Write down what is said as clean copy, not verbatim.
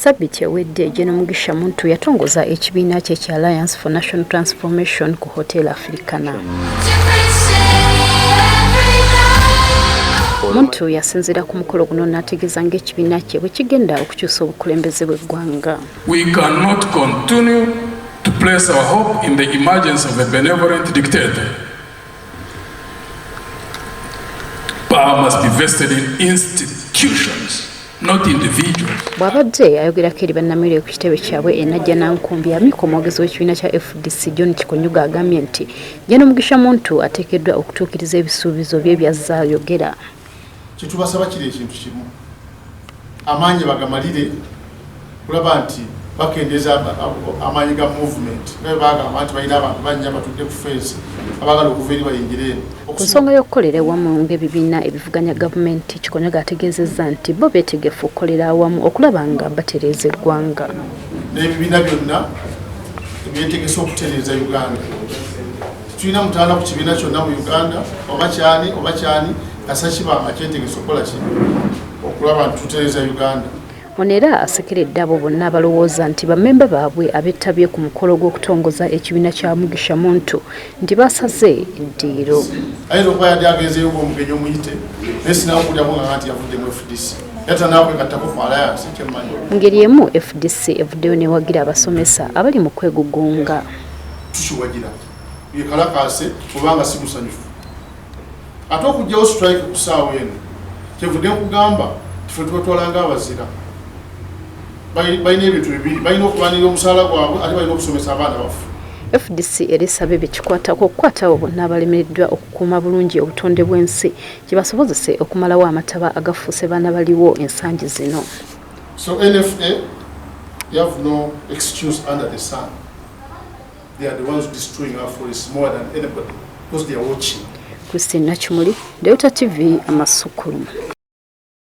Sabiti ewedde Gen. Mugisha Muntu yatongoza ekibiina kye kya Alliance for National Transformation ku Hotel Africana. Muntu yasinzira ku mukolo guno n'ategeeza ng'ekibiina kye bwe kigenda okukyusa obukulembeze bw'eggwanga. We cannot continue to place our hope in the emergence of a benevolent dictator. Power must be vested in institutions, not individuals. Bw'abadde ayogerako eri bannamawulire ku kitebe kyabwe e Najjanankumbi, amyuka omwogezi w'ekibiina kya FDC John Kikonyuga agambye nti Gen. Mugisha Muntu ateekeddwa okutuukiriza ebisuubizo bye by'azze ayogera. Kitubasaba kiri ekintu kimu, amaanyi bagamalire kulaba nti bakendeeza amaanyi ga movement bagamba nti balina abantu bannya batudde ku fensi abagala okuva eri bayingire eno. Ku nsonga y'okukolera awamu ng'ebibiina ebivuganya gavumenti, Kikonyuga ategeezezza nti bo beetegefu okukolera awamu okulaba nga batereeza eggwanga. N'ebibiina byonna byetegese okutereeza Uganda. Tulina mutaala ku kibiina kyonna mu Uganda, oba kyani asakiba akyetegese okukola ki okulaba nti tutereeza Uganda. Ono era asekeredde abo bonna abalowooza nti bammemba baabwe abettabye ku mukolo gw'okutongoza ekibiina kya Mugisha Muntu nti basaze eddiiro. Ayinza okuba yadde agezeeyo ng'omugenyi omuyite naye sinaakulyako nga nti yavudde mu FDC yata naakwegattako ku Alliance kyemmanyi. Mu ngeri emu FDC evuddeyo newagira abasomesa abali mu kwegugunga. Tukiwagira yekalakaase kubanga si musanyufu. Ate okugyawo strike ku ssaawa eno kyevudde nkugamba tufe tubatwalanga abazira. Balina ebintu bibiri, balina okulwanirira omusaala gwabwe ate balina okusomesa abaana baffe. FDC erisaba bekikwatako okukwatawo bonna abalemereddwa okukuuma bulungi obutonde bw'ensi gye basobozese okumalawo amataba agafuuse baana baliwo ensangi zino. So NFA, they have no excuse under the sun. They are the ones destroying our forests more than anybody because they are watching. Christine Nachimuli, Delta TV, Amasukulu.